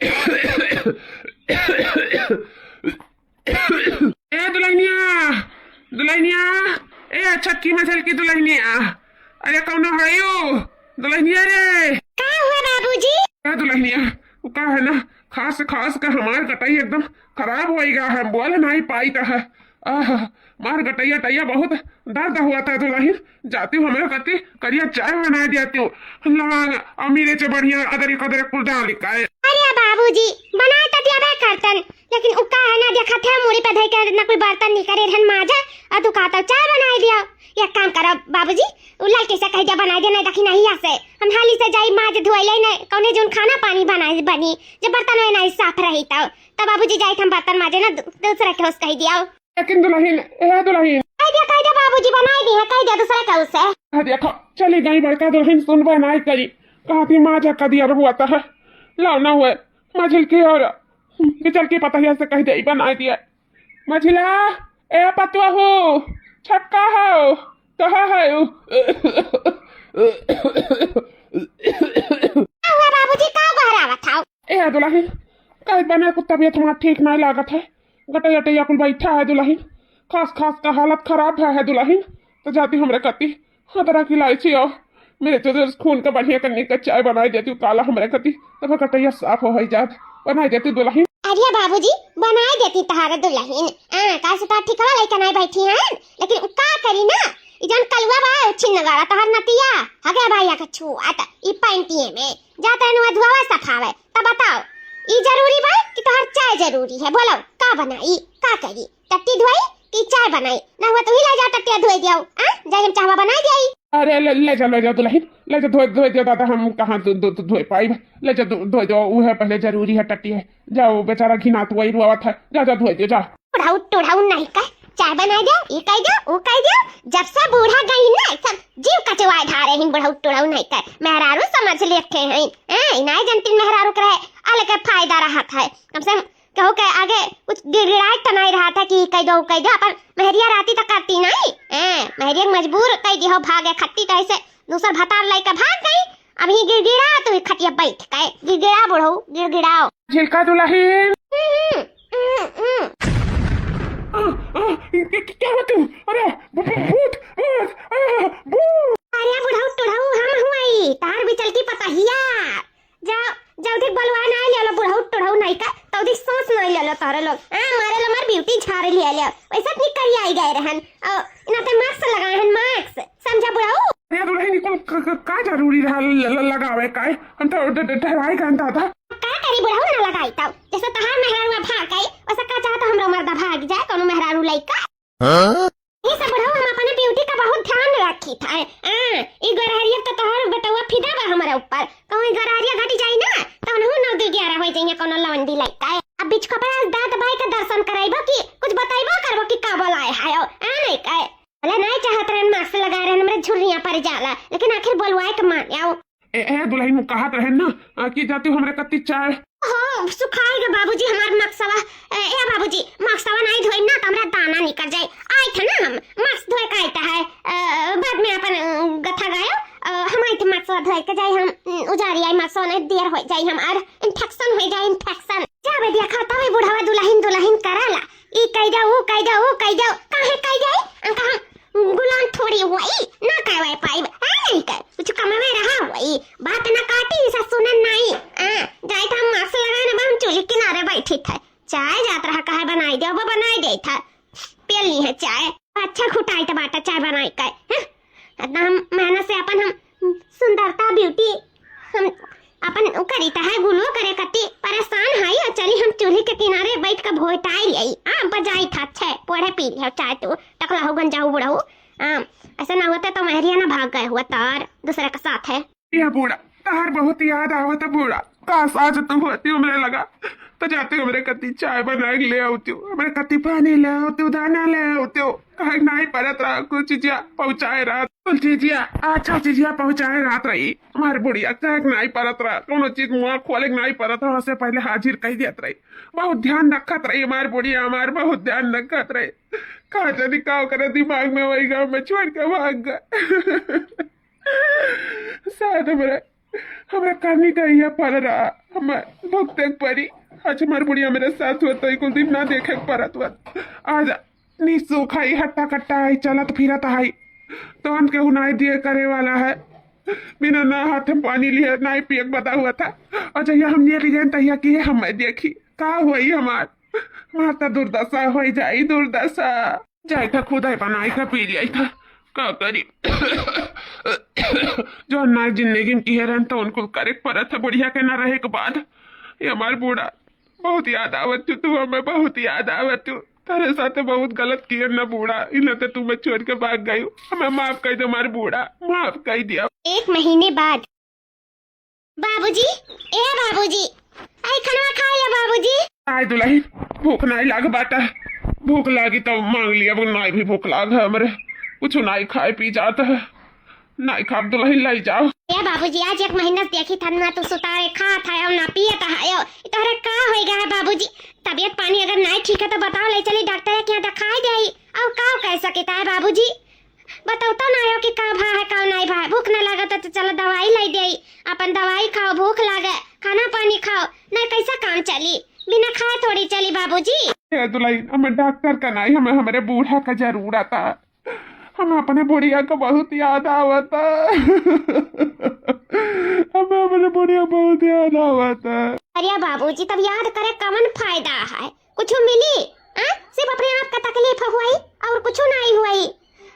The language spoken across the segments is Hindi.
ए दुल्हनिया, दुल्हनिया, ए छक्की मसल की दुल्हनिया, अरे कौन है यो दुल्हनिया रे? क्या हुआ बाबूजी? क्या दुल्हनिया, वो का है ना, खास कर हमार गटाई एकदम खराब हो गया है, बोल नहीं पाई तो है। आह, मार गटैया टैया बहुत दर्द हुआ था दुल्हन। जाती हूँ हमारे कति करिया चाय बना देती हूँ, लवांग अमीरे से बढ़िया अदरक अदरक कुल डाल का। अरे बाबूजी बनाए तो दिया बे करतन, लेकिन उका है ना देखा थे मुड़ी पे धई के ना कोई बर्तन नहीं करे रहन माजा और तू कहता चाय बनाई दिया। एक काम करो बाबूजी, उल्ल कैसे कह दिया बनाई दे, नहीं देखी नहीं आसे हम हाली से जाई माज धोई ले नहीं कौने जोन खाना पानी बनाई बनी जब बर्तन में नहीं साफ रही तो बाबूजी जाई हम बर्तन माजे ना दूसरा के होस कह दिया। लेकिन दुल्हन, ए दुल्हन, कह दिया बाबूजी बनाई दी है, कह दिया दूसरा के उसे। हाँ देखो चली गई बड़का दुल्हन, सुन बनाई करी कहा थी माजा का दिया हुआ था, लाओ ना हुए मझिल की और चल के पता है से कह दे बनाई दिया। मझिला ए पतवा हो छक्का हो कहा है बाबूजी का गहरावा था? ए दुल्हन कह बना को तबीयत हमारा ठीक नहीं लागत है, गटैया टैया कुल बैठा है दुल्हन, खास का हालत खराब है दुल्हन। तो जाती हमरे कति हदरा की इलायची और मेरे तो खून का बढ़िया करने का चाय बनाई देती हूँ काला हमरे कति, तब गटैया साफ हो जात बनाई देती दुल्हन। अरे बाबूजी बनाई देती तहारे दुल्हन, का से तो ठीक है लेके नहीं बैठी हैं, लेकिन का करी ना इजन कलवा बा छिन गड़ा तहर नतिया हगे भाईया का छुआ त ई पैंटिए में जाते न धुआवा सफावे। तब बताओ ई जरूरी बा कि तोहर चाय जरूरी है? बोलो का बनाई का करी, टट्टी धोई कि चाय बनाई? ना हुआ तो ही ले जा टट्टिया धोई दियो, जाई हम चाहवा बनाई देई। अरे ले जा दुल्हन, ले जा धोए दो दादा, हम कहाँ धोए पाई, ले जा धोए दो, वो है पहले जरूरी है टट्टी है। जाओ बेचारा घिना तो वही रुआ था, जा धोए दो जा। टोढ़ाऊ नहीं का चाय बनाई दो, ई कह दो वो कह दो, जब से बूढ़ा गई ना सब जीव कचवाए धारे हैं, बुढ़ाऊ टोढ़ाऊ नहीं कर मेहरारू समझ लेते हैं, नहीं जनती मेहरारू करे अलग के फायदा रहा था, कम से कहो के आगे कुछ गिड़गिड़ाए तो नहीं रहा था कि कह दो अपन मेहरिया राती तक करती नहीं, मेहरिया मजबूर कह दी हो भागे खत्ती तो ऐसे दूसरा भतार लेकर भाग गई, अभी गिड़गिड़ा तो खटिया बैठ गए, गिड़गिड़ा बुढ़ऊ गिड़गिड़ाओ झिलका दुल्हन। क्या हुआ तुम? अरे भूत अरे बुढ़ऊ टुढ़ऊ हम हुई तार भी चलती पता हिया जाओ जाओ ठीक बलवा नहीं ले लो, बुढ़ऊ टुढ़ऊ नहीं का तो ठीक सोच नहीं ले लो तारे लोग, मारे लो मार ब्यूटी झाड़ ले लो वैसे निकल आई गए रहन इना ते मास्क लगाए हन मास्क, समझा बुढ़ऊ? अरे दुल्हन को का जरूरी रहा लगावे का, हम तो डराई करता था। का करी बुढ़ऊ ना लगाई तब जैसे तहार मेहरारू भाग गई वैसे का चाहता हमरो मर्दा भाग जाए कोनो मेहरारू लइका। ये सब बुढ़ऊ हम अपने ब्यूटी का बहुत ध्यान रखी था, ई गरहरिया तो तोहर बेटवा फिदा बा हमारे ऊपर, कोई गरहरिया घटी जाई ना तो नहु 9-11 हो जाइए कोनो लवंडी लइका। अब बिच खपरा दांत भाई का दर्शन कराइबो कि कुछ बताइबो करबो कि का बोलाए है नहीं कहे भले नहीं चाहत रहन मास्क लगा रहन हमरे झुर्रियां पर जाला, लेकिन आखिर बोलवाए के मान आओ। ए दुल्हन कहत रहे ना कि जाती हमरे कति चाय हो सुखाएगा बाबूजी हमार मक्सवा, ए बाबूजी मक्सवा नहीं धोई ना तो हमरा दाना निकल जाए, आए थे ना हम मक्स धोए का आइता है, बाद में अपन गथा गायो हम आए थे मक्सवा धोए के जाए, हम उजारी आई मक्सवा नहीं देर हो जाए हमार इन्फेक्शन हो जाए इन्फेक्शन जावे दिया खाता है बुढ़ावा दुल्हन कराला ई कह जाओ वो कह जाओ काहे कह जाए अंका हम गुलाम थोड़ी हुई ना कहवे पाई नहीं कर कुछ कम में रहा हुई बात ना काटी सा सुनन नहीं जाए था मास्क लगाने में हम चूल्हे किनारे बैठे थे, चाय जात रहा कहे बनाई दे वो बनाई दे था पियली है चाय अच्छा खुटाई तो बाटा चाय बनाई का इतना हम मेहनत से अपन हम सुंदरता ब्यूटी हम अपन करीता है गुलो करे कति परेशान है और चली हम चूल्हे के किनारे बैठ कर भोटाई आई बजाई था छे पोड़े पी लिया चाय तो टकला हो गंजाऊ बुढ़ाऊ, ऐसा ना होता तो मेहरिया ना भाग गए हुआ तार दूसरे के साथ है। ये बूढ़ा तार बहुत याद आवत बूढ़ा, काश आज तुम होती हमरे लगा तो जाते हमरे कति चाय बना के ले आती हूँ, हमरे कति पानी ले आती हूँ, दाना ले आती हूँ, कहे नहीं परत रहा कुछ चीजिया पहुँचाए रात कुछ चीजिया अच्छा चीजिया पहुँचाए रात रही हमारे बुढ़िया कहे नहीं परत रहा कोनो चीज मुँह खोले नहीं परत रहा से पहले हाजिर कह देत रही, बहुत ध्यान रखत रही हमारे बुढ़िया, हमारे बहुत ध्यान रखत रही, कहा जानी का करे दिमाग में वही गाँव में छोड़ के भाग गए शायद हमारे हमरा करनी का यह पड़ रहा, हम भुगते पड़ी। आज हमार बुढ़िया मेरे साथ हुआ तो कुछ दिन ना देखे परत हुआ। आज निसु खाई हट्टा कट्टा आई चलत फिरत आई तो हम के उनाई दिए करे वाला है। बिना ना हाथ में पानी लिए ना ही पियक बता हुआ था। और जब हम ये लिगेन तहिया की हम देखी का हुई हमार माता दुर्दशा हो जाई दुर्दशा। जाए था खुद ही बनाई था पी लिया था का करी। जो ना जिंदगी में किए रहन तो उनको करे परत है बुढ़िया के ना रहे के बाद। ये हमार बूढ़ा बहुत याद आवत तू हमें बहुत याद आवत तू। तेरे साथ बहुत गलत किया ना बूढ़ा, इन तू मैं छोड़ के भाग गई। हमें माफ कर दो हमारे बूढ़ा, माफ कर दिया। 1 महीने बाद बाबूजी, ए बाबूजी, आई खाना खा ले बाबूजी। आय दुल्हन भूख नहीं लाग बाटा, भूख लागी तो मांग लिया। वो नाई भी भूख लाग है हमारे, कुछ नाई खाए पी जाता है। नाई खा दुल्हन लाई जाओ। ए बाबूजी आज 1 महीना से देखी था ना, तू सुतारे खा था और ना पिए था आयो। तोहरे का हो गया है बाबूजी? तबीयत पानी अगर नहीं ठीक है तो बताओ, ले चली डॉक्टर के यहाँ दिखाई दे। और का कह सकता है बाबूजी? बताओ तो ना हो कि का भा है का नहीं भा। भूख ना लगा तो चलो दवाई लाई दे। अपन दवाई खाओ, भूख लागे खाना पानी खाओ, नहीं कैसा काम चली? बिना खाए थोड़ी चली बाबूजी। दुल्हन हमें डॉक्टर का नहीं, हमें हमारे बूढ़ा का जरूर आता। हमें अपने बुढ़िया को बहुत याद आवता। हमें अपने बुढ़िया बहुत याद आवता। अरे बाबूजी तब याद करे कवन फायदा है? कुछ मिली? सिर्फ अपने आप का तकलीफ हुई और कुछ नहीं हुई।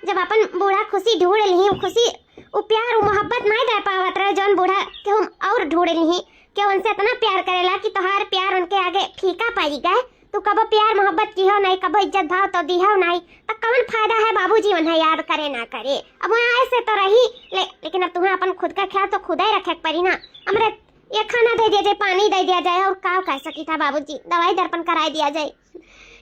जब अपन बूढ़ा खुशी ढूंढ ली, खुशी वो प्यार वो मोहब्बत नहीं दे पावत रहे जौन बूढ़ा के हम और ढूंढ ली कि उनसे इतना प्यार करेला कि तोहार प्यार उनके आगे फीका पड़ गए। तू कबो प्यार मोहब्बत की हो नहीं, कबो इज्जत भाव तो दी हो नहीं, तो कौन फायदा है बाबूजी उन्हें याद करे ना करे? अब वहाँ ऐसे तो रही लेकिन अब तुम्हें अपन खुद का ख्याल तो खुद ही रखे पड़ी ना। हमरे ये खाना दे दिया जाए, पानी दे दिया जाए और का कह सकी था बाबूजी, दवाई दर्पण करा दिया जाए।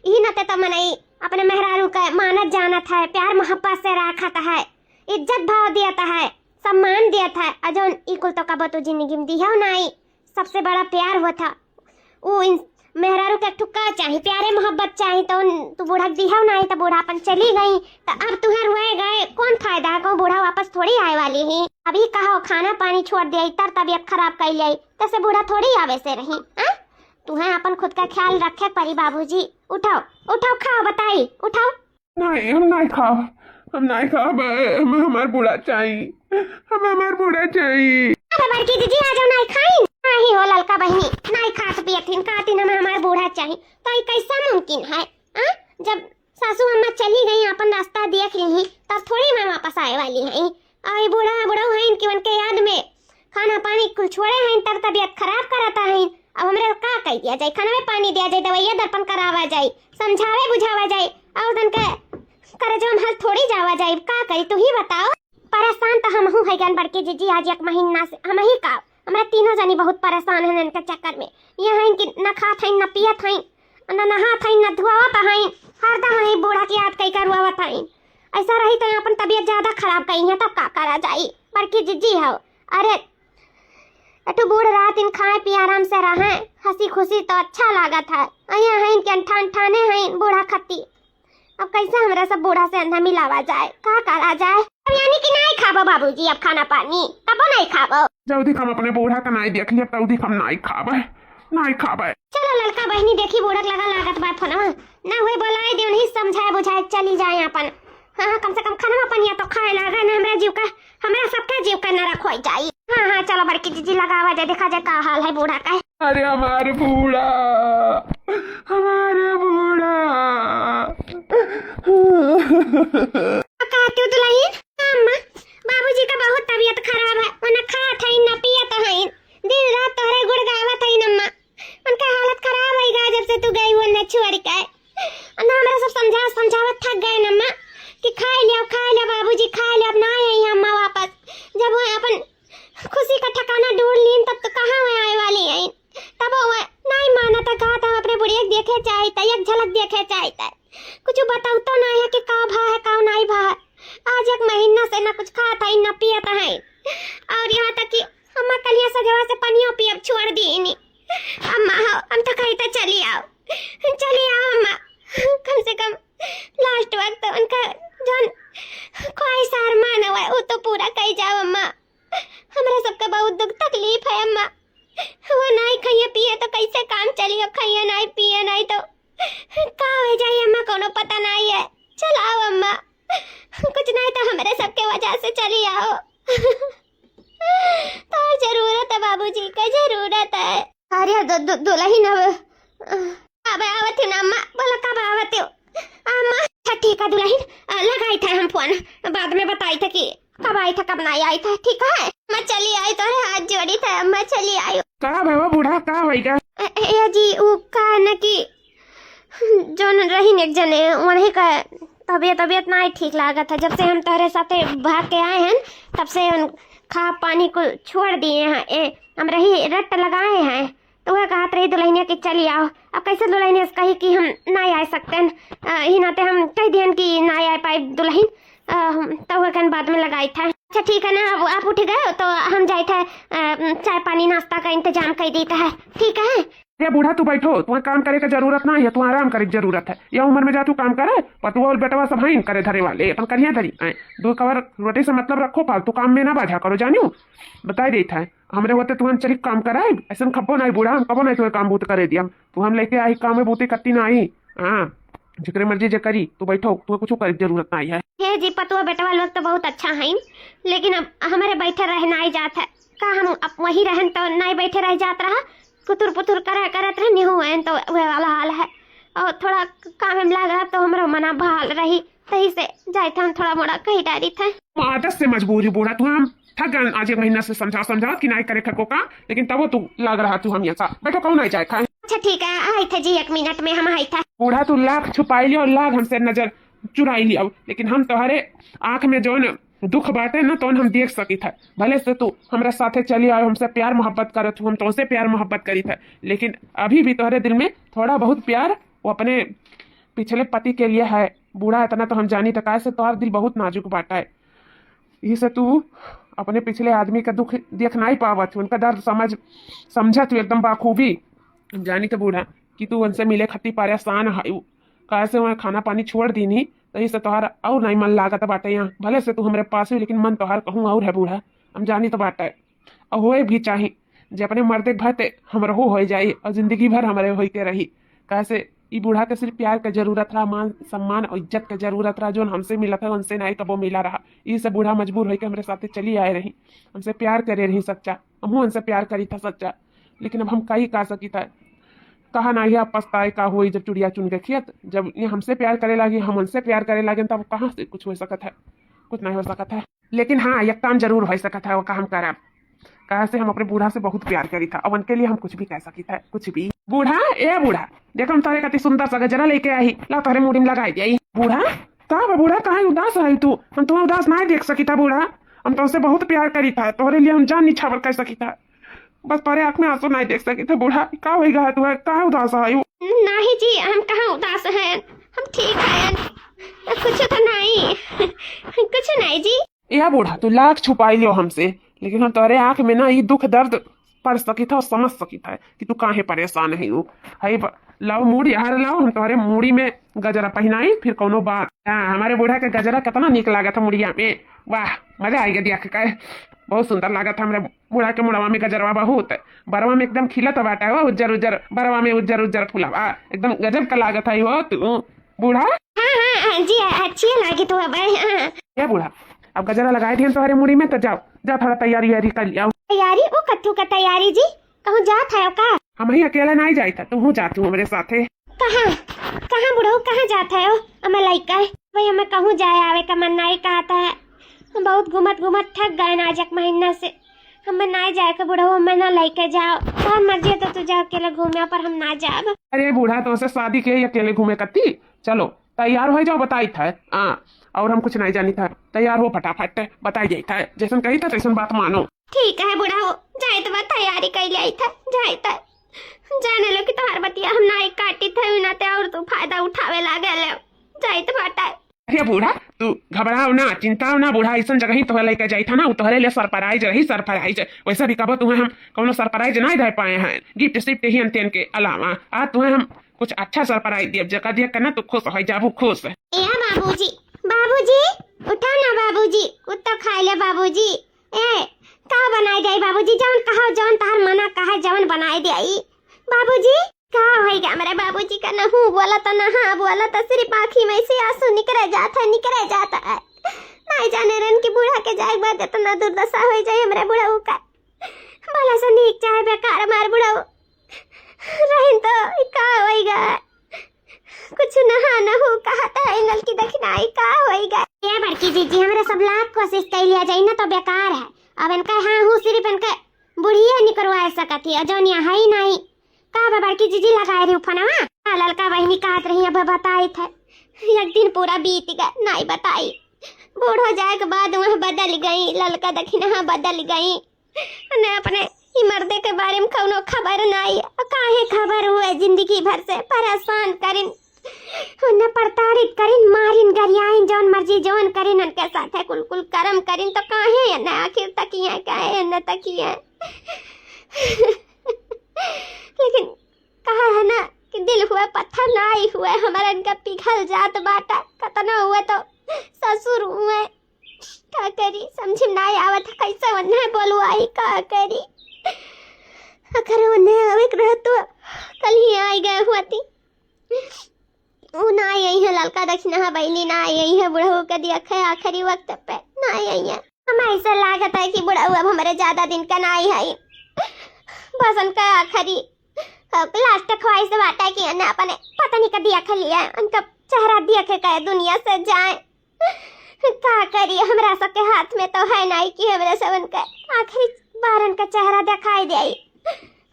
यही न तो मन अपने मेहरारू का मानत जानत है, प्यार मोहब्बत से रखता है, इज्जत भाव दिया है, सम्मान दिया था। अजोन इकुल तो कबो तो जिंदगी में दिया नहीं। सबसे बड़ा प्यार हुआ था वो मेहरारू के ठुक्का चाहिए, प्यारे मोहब्बत चाहिए तो तू बूढ़ा दिया नहीं तो बूढ़ापन चली गई। तो अब तुम्हें रुए गए कौन फायदा है? कौन बूढ़ा वापस थोड़ी आए वाली है। अभी कहो खाना पानी छोड़ दिया तर तबियत खराब कर ली तैसे बूढ़ा थोड़ी आवे से रही। तुम्हें अपन खुद का ख्याल रखे परी बाबूजी। उठाओ उठाओ खाओ, बताई उठाओ। नहीं हम नहीं खाओ, हम नहीं खाओ, हमें हमार बूढ़ा चाहिए, हमें हमार बूढ़ा चाहिए। बड़की दीदी आ जाओ, नहीं खाई नहीं हो ललका बहनी, नहीं खात पियथिन कहती हमें हमारा बूढ़ा चाहिए। तो ये कैसा मुमकिन है? जब सासू अम्मा चली गई अपन रास्ता देख ली तब थोड़ी मैं वापस आए वाली है। और बूढ़ा बूढ़ा है इनकी उनके याद में खाना पानी कुल छोड़े हैं तब तबियत खराब कराता है। अब हमरे का कह दिया जाए? खाना में पानी दिया जाए, दवाइया दर्पण करावा जाए, समझावे बुझावा जाए और उनके करजो हम हल थोड़ी जावा जाए। का करी तू ही बताओ? परेशान तो हम हूँ है ज्ञान बड़की जीजी आज 1 महीना से हम ही का हमरा तीनों जनी बहुत परेशान हैं इनके चक्कर में। यहाँ इनकी न खात हैं न पियत हैं न नहात हैं न धुआवत हैं, हरदम वही बूढ़ा की याद कई करवावत हैं। ऐसा रही तो अपन तबीयत ज्यादा खराब कही है तब का करा जाई? बड़की जीजी हो अरे अटू बूढ़ रात इन खाए पी आराम से रहे हंसी खुशी तो अच्छा लागत है। यहाँ है इनके अंठान ठाने हैं बूढ़ा खत्ती। अब कैसे हमरा सब बूढ़ा से अंधा मिलावा जाए? का करा जाए? अब यानी कि नहीं खाबो बाबूजी अब खाना पानी? तब नहीं खाबो। जल्दी हम अपने बूढ़ा का नहीं देख लिया तल्दी हम नहीं खाबे, नहीं खाबे। चलो लड़का बहनी देखी बूढ़ा लगा लागत बा फोनवा ना हुए बोलाए दे नहीं समझाए बुझाए चली जाए अपन। हाँ कम से कम खाना पानी तो खाए लगा ना हमरा जीव का, हमरा सबका जीव का न रखोई जाए। हाँ चलो बड़की जीजी लगावा जाए, देखा जाए का हाल है बूढ़ा का। अरे हमारे बूढ़ा, हमारे बूढ़ा। कहती दुल्हन अम्मा बाबूजी का बहुत तबीयत खराब है, उन्हें खात है न पियत है, दिन रात तोहरे गुड़ गावत है अम्मा। उनका हालत खराब है गा जब से तू गई वो न छोड़ के। ना हमरा सब समझावत थक गए अम्मा कि खा ले बाबूजी खा ले, अब ना आई अम्मा वापस। जब वो अपन खुशी का ठिकाना ढूंढ लीन तब तो कहाँ वो आए वाली है। तब वो नहीं माना था, कहा था अपने बुढ़िया देखे चाहता, एक झलक देखे चाहता। कुछ बताओ तो नहीं है कि का भा है का नहीं भा। आज 1 महीना से न कुछ खाता है न पियता है और यहाँ तक कि अम्मा कलिया सजवा से पानियों पियब छोड़ दी नहीं। अम्मा हो हम तो कहीं तो चली आओ अम्मा, कम से कम लास्ट वक्त उनका जोन ख्वाहिश अरमान हुआ वो तो पूरा कर जाओ अम्मा। हमरा सबका बहुत दुख कैसे काम चलियो, खाइए नहीं पिए नहीं तो का हो जाए अम्मा, कोनो पता नहीं है। चलाओ अम्मा, कुछ नहीं तो हमारे सबके वजह से चली आओ। तो जरूरत है बाबूजी का, जरूरत है। अरे दुल्हन अब आवत हो ना अम्मा, बोलो कब आवत हो अम्मा? अच्छा ठीक है दुल्हन, लगाई था हम फोन, बाद में बताई था कि कब आई था कब नहीं आई था। ठीक है मैं चली आई, तो हाथ जोड़ी था अम्मा, चली आई। का बाबा बूढ़ा का होइगा? ए जी वो का न कि जोन रही एक जने उन्हीं का तबीयत नहीं ठीक लगा था। जब से हम तोहरे साथे भाग के आए हैं तब से खा पानी को छोड़ दिए हैं, हम रही रट लगाए हैं। तो वह कहत रही दुल्हनिया कि चली आओ। अब कैसे दुल्हनिया से कही कि हम नहीं आ सकते हैं, ही नाते हम कह दियन कि नहीं आ पाए दुल्हन, तो वह कन बाद में लगाई था। अच्छा ठीक है ना, अब आप उठ गए तो हम जाए थे चाय पानी नाश्ता का इंतजाम कर देता है। ठीक है ये बूढ़ा तू बैठो, तुम्हें काम करे का जरूरत नहीं है, तू आराम करे की जरूरत है। यह उम्र में जा तू काम करे, पतुआ और बेटवा सब हाइन करे धरे वाले, अपन करिया धरी दो कवर रोटी से मतलब रखो, फालतू काम में ना बाझा करो। जानियो बताई देता है हमरे होते तुहन चली काम कराए, ऐसा खपो नहीं बूढ़ा, हम कबो नहीं तुम्हें काम बूत करे दिया। तू हम लेके आई काम में बूती करती ना आई। हाँ जिक्र मर्जी जे करी, तू बैठो, तुम्हें कुछ करे जरूरत नहीं है। हे जी पतुआ बेटवा लोग तो बहुत अच्छा है, लेकिन अब हमारे बैठे रहना ही जात है का, हम अब वही रहन तो नहीं बैठे रह जात रहा, कुतुर पुतुर करत रहनी हुए तो वह वाला हाल है। और थोड़ा काम में लग रहा तो हमारा मना बहाल रही, सही से जाए थे हम थोड़ा मोड़ा कही डारी था। आदत से मजबूरी बूढ़ा, तू हम थक गए आज एक महीना से समझा कि नहीं करे खको का, लेकिन तब तू लग रहा तू हम ऐसा बैठो कौन नहीं जाए खाए। अच्छा ठीक है आई थे जी, 1 मिनट में हम आई था। बूढ़ा तू लाख छुपाई लियो, लाख हमसे नजर चुराई लियो, लेकिन हम तुम्हारे आंख में जो न दुख बाटे ना तो हम देख सकी था। भले से तू हमारे साथे चली आयो, हमसे प्यार मोहब्बत करत हूँ, हम तुमसे प्यार मोहब्बत करी था, लेकिन अभी भी तुम्हारे दिल में थोड़ा बहुत प्यार वो अपने पिछले पति के लिए है। बूढ़ा इतना तो हम जानी था, कैसे तुम्हारा दिल बहुत नाजुक बाटा है, यही से तू अपने पिछले आदमी का दुख देख नहीं पावत, उनका दर्द समझा तू एकदम बाखूबी। जानी तो बूढ़ा कि तू उनसे मिले खती परेशान है, कैसे वहाँ खाना पानी छोड़ दी नहीं, तही से तोहार और नहीं मन लागत बाटे यहाँ। भले से तू हमारे पास हुई, लेकिन मन तोहार कहूँ और है बूढ़ा, हम जानी तो बाटे। और होए भी चाहे जे अपने मर्दे भरते हमरहो हो जाए और जिंदगी भर हमारे हो के रही। कैसे ई बूढ़ा के सिर्फ प्यार के जरूरत रहा, मान सम्मान और इज्जत के जरूरत रहा, जो हमसे मिला था उनसे नहीं कबो मिला रहा। ये सब बूढ़ा मजबूर होकर हमारे साथ चली आए रही, हमसे प्यार करे रही सच्चा, हम उनसे प्यार करी था सच्चा, लेकिन अब हम कहीं का सकी था। कहा ना अब पछताए का हुई जब चुड़िया चुन के खेत, जब ये हमसे प्यार करे लगी, हम उनसे प्यार करे लगे, तब कहाँ से कुछ हो सकता है, कुछ नहीं हो सकता है। लेकिन हाँ एक काम जरूर हो सकता है, वो काम करब कहा से हम अपने बूढ़ा से बहुत प्यार करी था, अब उनके लिए हम कुछ भी कह सकी था, कुछ भी। बूढ़ा ए बूढ़ा देखो हम तारे कति सुंदर सा गजरा लेके आई, ला तारे मुड़ी में लगाई दिया। बूढ़ा का बूढ़ा कहाँ उदास है तू, हम तुम्हें उदास नहीं देख सकी था बूढ़ा, हम तुमसे बहुत प्यार करी था, तुम्हारे लिए हम जान निछावर कर सकी था, बस तारे आँख में आंसू नहीं देख सकी थे। बूढ़ा का होगा तू कहाँ उदास है? नहीं जी हम कहाँ उदास हैं, हम ठीक हैं, कुछ तो नहीं कुछ नहीं जी। यह बूढ़ा तू लाख छुपाई लियो हमसे, लेकिन हम तुम्हारे आंख में ना ये दुख दर्द पढ़ सकी था और समझ सकी था कि तू काहे परेशान है। वो है लाओ मूड़ी यार लाओ, हम तुम्हारे मूड़ी में गजरा पहनाई फिर कोनो बात। हाँ हमारे बूढ़ा के गजरा कितना निक लागा था मुड़िया में, वाह मजा आई गया देख के, बहुत सुंदर लागा था हमारे बूढ़ा के मुड़वा में गजरवा, बहुत बरवा में एकदम खिलत बाटा है, उज्जर उज्जर बरवा में उज्जर उज्जर फूला, एकदम गजब का लागत है वो तू बूढ़ा। हाँ जी अच्छी लगी तो अब ये बूढ़ा अब गजरा लगाए थे तुम्हारे मुड़ी में, तो जाओ जाओ थोड़ा तैयारी वैयारी कर लिया। तैयारी वो कत्थू का तैयारी जी, कहूँ जात है का? हम ही अकेला नहीं जाए था, तू जाती हूँ मेरे साथ। कहाँ कहाँ बुढ़ऊ कहाँ जाता है? हमें लड़का है भाई, हमें कहूँ जाए आवे का मन नहीं कहता है, हम बहुत घूमत घूमत थक गए ना आज 1 महीना से, हमें नहीं जाए के बुढ़ऊ, हमें ना लेके जाओ, बहुत मर्जी है तो तू जाओ अकेले घूमे, पर हम ना जाब। अरे बूढ़ा तो से शादी के अकेले घूमे करती, चलो तैयार हो जाओ बताई था। और हम कुछ नहीं जानी था, तैयार हो फटाफट बताई जाई था, जैसन कही था तैसन बात मानो। ठीक है बुढ़ाओ जाए तो बात तैयारी कर ली था, जाए था जाने लो कि तोहार बतिया हम नहीं काटी थे नाते और तू फायदा उठावे लागे ले, जाए तो बात। अरे बूढ़ा तू घबराओ ना, चिंताओ ना, बूढ़ा ऐसा जगह ही तोहरे लेके जाई था ना, तोहरे लिए सरप्राइज रही, सरप्राइज वैसे भी कबो तुम्हें हम कोनो सरप्राइज नहीं दे पाए हैं, गिफ्ट सिफ्ट ही अंतेन के अलावा आज तुम्हें हम कुछ अच्छा सरप्राइज दिए, जगह दिया करना तू खुश हो जाबू खुश। बाबूजी बाबूजी उठा ना बाबूजी, कुत्ता खाए ले बाबूजी, ए का बनाई दे बाबूजी, जौन कहा जौन तार मना कहा जौन बनाई दे बाबूजी का होएगा हमारे बाबूजी का, ना हूँ बोला तो ना हाँ बोला तो, सिर्फ आँखी में से आंसू निकले जाता है। नहीं जाने रन की बूढ़ा के जाए बाद तो ना दुर्दशा हो जाए हमारे बुढ़ाऊ का। भला से नीक चाहे बेकार मार बुढ़ाऊ रहन तो का होएगा, कुछ नहा न हो कहता है नल की दखनाई का होएगा। ये बड़की जीजी हमारे सब लाख कोशिश कर लिया जाए ना तो बेकार है। अब इनका हाँ हूँ सिर्फ इनका बुढ़िया नहीं करवा सकती है, जो है ही नहीं। का बड़की जीजी लगाए रही फोनवा, ललका बहनी कहत रही अब बताई थे, एक दिन पूरा बीत गया नहीं बताई। बूढ़ हो जाए के बाद वह बदल गई, ललका दखिना बदल गई, ने अपने ही मर्दे के बारे में कौनो खबर नहीं। काहे खबर हुए जिंदगी भर से परेशान करिन, उन्हें प्रताड़ित करिन, मारिन गरियाइन, जौन मर्जी जौन करिन उनके साथ है कुल कर्म करिन, तो काहे न आखिर तक ही है, काहे न तक ही है। लेकिन कहा है ना कि दिल हुआ पत्थर नहीं हुआ, हमारा इनका पिघल जात बाटा, कतना हुआ तो ससुर हुए, का करी समझ में नहीं आवत, कैसे उन्हें बोलू आई का करी। अगर उन्हें अविक रह तो कल ही आई गए होती, वो ना आई है ललका दक्षिणा बहनी, ना आई है बुढ़ऊ का दिया खे आखिरी वक्त पे ना आई है। हमें ऐसा लागत है कि बुढ़ऊ अब हमारे ज्यादा दिन का ना है, बस उनका आखिरी लास्ट ख्वाहिश बाटा है कि अपने पता नहीं का दिया खा लिया, उनका चेहरा दिया के दुनिया से जाए। क्या करिए, हमारा सबके हाथ में तो है नहीं कि हमारे सब उनका आखिरी बार उनका चेहरा दिखाई दे।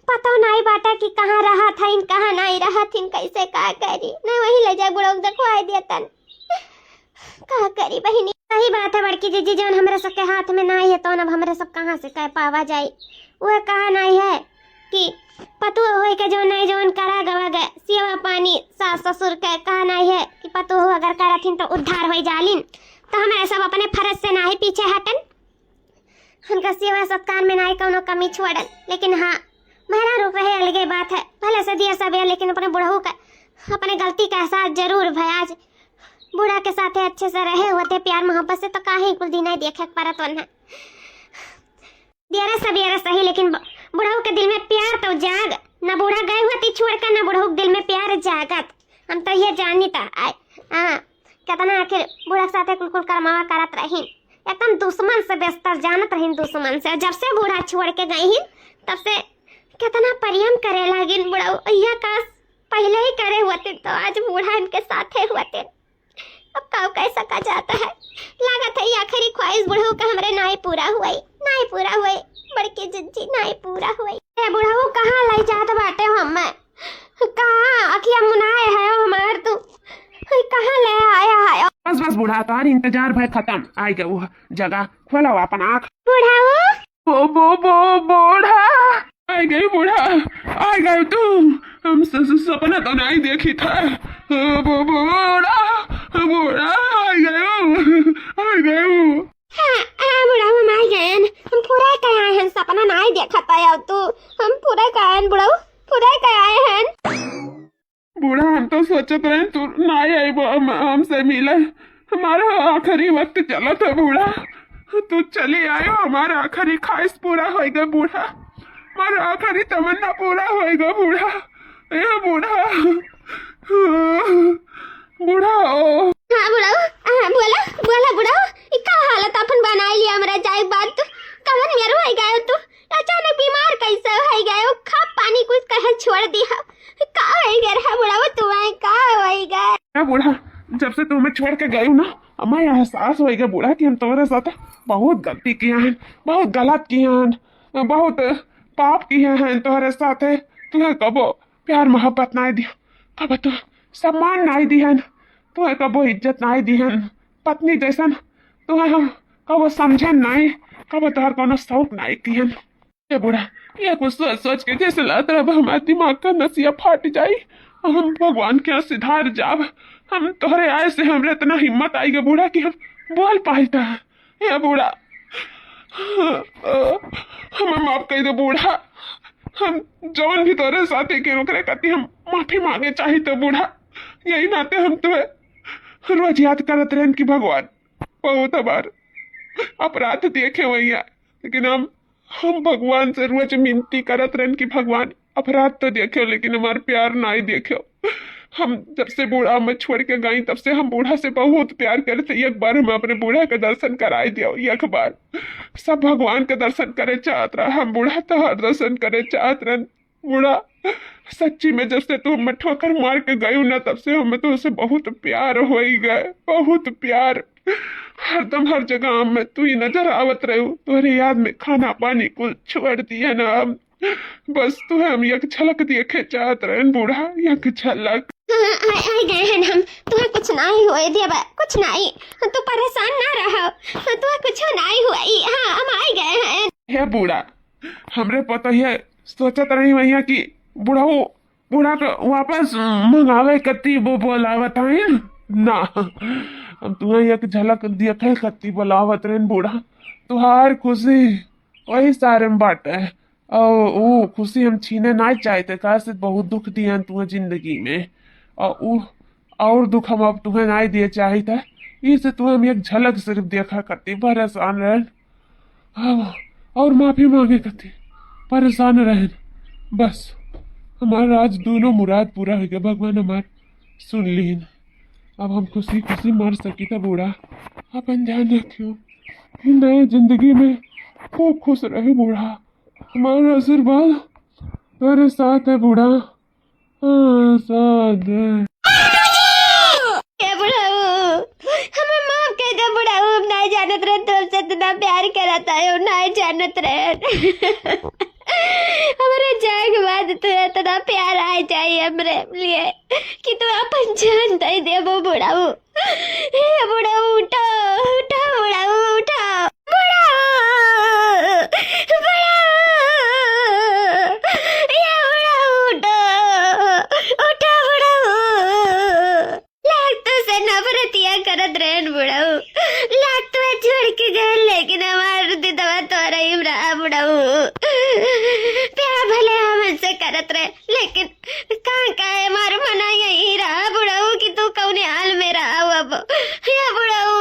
पता नहीं बाटा कि कहाँ रहा था इन, कहाँ नहीं रहा थी, कैसे क्या करी, नहीं वही ले जाए बुढ़ऊ दिखवाई दिया तन, क्या करी बहनी। सही बात है बड़की जीजी, जो हमारे सबके हाथ में नहीं है तो अब हमारे सब कहाँ से कह पावा जाए। वह कहा नहीं है कि पतु हो के जो नहीं जो करा गवा गए सेवा पानी सास ससुर के, कहा नहीं है कि पतु हो अगर करथिन तो उद्धार हो जालिन, तो हमारे सब अपने फर्ज से नहीं पीछे हटन, उनका सेवा सत्कार में नहीं कौनो कमी छोड़न। लेकिन हाँ मेरा रूप रहे अलगे बात है, भले से दिया सब है, लेकिन अपने बुढ़ऊ का अपने गलती का एहसास जरूर भय। आज बूढ़ा के साथ अच्छे से रहे होते प्यार मोहब्बत से, तो काहे कुल दिन देखे परत वन है दियारा सबियारा सही, लेकिन बुढ़ऊ के दिल में प्यार तो जाग न, बूढ़ा गए होती छोड़कर न बुढ़ऊ दिल में प्यार जागत। हम तो ये जाननी था कहता आखिर बूढ़ा के साथ कुल करमावा करत रही, एकदम दुश्मन से बेस्तर जानत रही दुश्मन से। जब से बूढ़ा छोड़ के गई ही तब से कितना परियम करे लगी बुढ़ऊ, यह काश पहले ही करे होते तो आज बूढ़ा इनके साथ होते। अब काव कैसा का जाता है, लागत है आखिरी ख्वाहिश बुढ़ऊ का हमरे नहीं पूरा हुई, नहीं पूरा हुई बड़की जिज्जी, नहीं पूरा हुई। ए बुढ़ऊ कहाँ लाई जात बाटे, हम कहाँ अखिया मुनाए है हमार, तू कहाँ ले आया है। बस बस बूढ़ा, तारी इंतजार भाई खत्म, आई गए वो जगह, खोला अपन आँख। बुढ़ाऊ बो बूढ़ा आ गई, बूढ़ा आ गए तुम, हम सपना तो नहीं देखी था। बूढ़ा बूढ़ा आ गए बुढ़ाऊ हम आ गए, हम पूरा कहे आए हैं, सपना नहीं देखा था तू, हम पूरा कहे हैं बुढ़ाऊ, पूरा कहे आए हैं। बूढ़ा हम तो सोचत रहे तू नहीं आई हमसे मिले, हमारा आखिरी वक्त चला था बूढ़ा, तू चली आयो, हमारा आखिरी ख्वाहिश पूरा होएगा बूढ़ा, हमारा आखिरी तमन्ना पूरा होएगा बूढ़ा। ए बूढ़ा बूढ़ा ओ हाँ बुढ़ाऊ, बोला बोला बुढ़ाऊ, क्या हालत अपन बना लिया हमरा जाए बात, तू कवन मेरो है गए, तू अचानक बीमार कैसे है गए, खा पानी कुछ कहे छोड़ दिया, का है गए बुढ़ाऊ, तू आए का है गए। बूढ़ा जब से तुम्हें छोड़ के गई ना, हमें एहसास होएगा बूढ़ा कि हम तुम्हारे साथ बहुत गलती किया हैं, बहुत गलत किया हैं, बहुत पाप किए हैं तुम्हारे साथ। तुम्हें कबो प्यार मोहब्बत नहीं दिया, कब तू सम्मान नहीं दिहन, तुम्हें कबो इज्जत नहीं दिहन, पत्नी जैसन तुम्हें हम कबो समझन नहीं, कबो तुहार कोनो शौक नहीं किहन। ये बूढ़ा ये कुछ सोच सोच के जैसे लग रहा हमारे दिमाग का नसिया फट जाई, हम भगवान के सिधार जाब, हम तोहरे आए से हमरे इतना हिम्मत आई गए बूढ़ा कि हम बोल पाता है। ये बूढ़ा हमें माफ कर दो बूढ़ा, हम जौन भी तोरे साथी के ओकरे कति हम माफी मांगे चाहिए तो बूढ़ा, यही नाते हम तुम्हें रोज याद करत रहन कि भगवान बहुत बार अपराध देखे वही, लेकिन हम भगवान से रोज मिनती करत रहन कि भगवान अपराध तो देखो लेकिन हमार प्यार ना ही देखो। हम जब से बूढ़ा में छोड़ के गई तब से हम बूढ़ा से बहुत प्यार करते। एक बार हम अपने बूढ़ा के दर्शन कराई दियो, एक बार सब भगवान के दर्शन करे चाहत रहा। हम बूढ़ा तो हर दर्शन करे चाहत रहे। बूढ़ा सच्ची में जब से तू हमें ठोकर मार के गई ना तब से हमें तो उससे बहुत प्यार हो ही गए, बहुत प्यार। हरदम हर जगह में तू ही नजर आवत रहे। तुम्हारे याद में खाना पानी कुल छोड़ दिया ना हम। बस तू हम एक झलक देखे चाहत रहे बूढ़ा, एक झलक। आई गए हैं हम। तुम्हें कुछ नहीं हुआ देवा, कुछ नहीं। तू परेशान ना रहो, तुम्हें कुछ नहीं हुआ। हाँ हम आई गए हैं। हे बूढ़ा, हमरे पता है सोचत रही भैया कि बूढ़ा को वापस मंगावे कत्ती वो बोलावत है ना। हम तुम्हें एक झलक देखे कत्ती बोलावत रहे बूढ़ा। तुहार खुशी वही सारे में बाटे और वो खुशी हम छीने ना चाहते। कैसे बहुत दुख दिया तुम्हें जिंदगी में और दुख हम अब तुम्हें नहीं दिए चाहते। इसे तुम्हें हम एक झलक सिर्फ देखा करती, परेशान रहे और माफी मांगे करती, परेशान रहे। बस हमारा आज दोनों मुराद पूरा हो गया। भगवान हमार सुन लीन। अब हम खुशी खुशी मर सकी था बूढ़ा। अपन ध्यान रखियो नए जिंदगी में खूब खुश रहे बूढ़ा। हमारा आशीर्वाद तेरे साथ है बूढ़ा। हाँ साथ है। हमें माफ कर दो बुढ़ा, हम नहीं जानत रहे तुमसे इतना प्यार करता है, नहीं जानत रहे। हमारे जाए के बाद तो इतना प्यार आ जाए हमरे लिए कि तू अपन जान दे दे वो बुढ़ा। हे बुढ़ा उठो उठो, बुढ़ा उठो, बुढ़ा बुढ़ा, ये बुढ़ा उठो उठो, बुढ़ा लाग तो से नफरतिया करत रहे बुढ़ा। लाग तो छोड़ के गए लेकिन हमार दिदवा तो रही रहा बुढ़ा। प्यार भले हमसे करत रहे लेकिन कहाँ का है मार मना यही रहा बुढ़ाऊ कि तू कौन हाल में रहा। अब या बुढ़ाऊ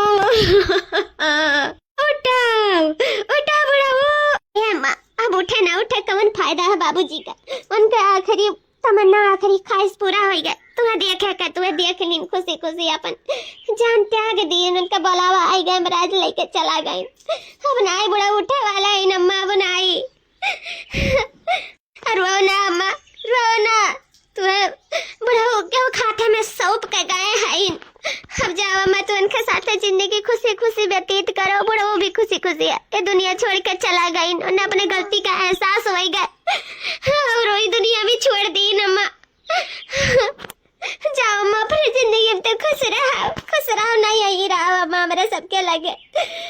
उठाओ उठा बुढ़ाऊ। ये माँ अब उठे ना उठे कौन फायदा है बाबूजी का। उनका आखिरी तमन्ना आखिरी ख्वाहिश पूरा हो गया। तुम्हें देखे का तुम्हें देख लीन खुशी खुशी अपन जान त्याग दिए। उनका बुलावा आई गए, महाराज लेके चला गए। अब नाई बुढ़ा उठे वाला है नम्मा बनाई। रोना अम्मा रोना, तुम्हें बुढ़ा क्यों खाते में सौंप के गए हैं। अब जाओ अम्मा तू उनके साथ जिंदगी खुशी खुशी व्यतीत करो। बुढ़ा वो भी खुशी खुशी है ये दुनिया छोड़ के चला गई। उन्हें अपने गलती का एहसास हो गया और वही दुनिया भी छोड़ दी अम्मा। जाओ अम्मा अपनी जिंदगी में तो खुश रहो ना यही रहो अम्मा। हमारे सबके लगे,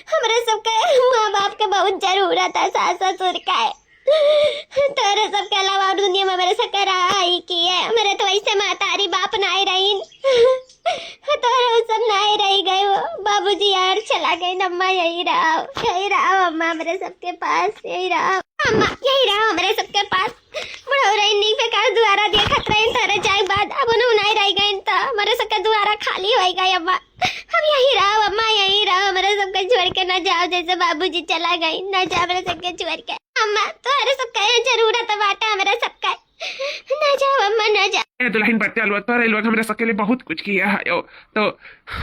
हमारे सबके माँ बाप के बहुत जरूरत है, सास ससुर का है। तेरे सबके अलावा और दुनिया में मेरे सबके रहा ही की है। मेरे तो ऐसे मातारी बाप नहीं रही, तोरे सब नहीं रही गए। वो बाबूजी यार चला गए। अम्मा यही रहो अम्मा मेरे सबके पास, यही रहो अम्मा, यही रहो मेरे सबके पास। बुढ़ो रही बेकार दुआरा देखत रहे तेरे जाए बाद अब उन्हें नहीं रह गए तो हमारे सबका दुआरा खाली हो गए। अम्मा अब यही रहो अम्मा, यही रहो मेरे सबके छोड़ के न जाओ जैसे बाबूजी चला गए। न जाओ मेरे सबके छोड़ के अम्मा, तुम्हारे सबका जरूरत बाटा मेरा सबका। न जाओ अम्मा न जाओ। दुल्हन बच्चा लोग तोरे लोग हमरे सबके लिए बहुत कुछ किया है यो। तो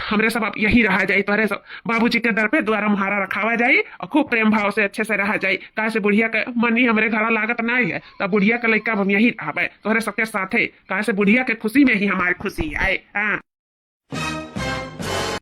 हमरे सब अब यही रहा जाए। तोरे सब बाबूजी के दर पे द्वारा मुहारा रखावा जाए और खूब प्रेम भाव से अच्छे से रहा जाए। कहा से बुढ़िया के मनी हमरे घर लागत नहीं है तब बुढ़िया के लड़का हम यही रहा तोरे सबके साथ है। कहा से बुढ़िया के खुशी में ही हमारी खुशी आए। हाँ।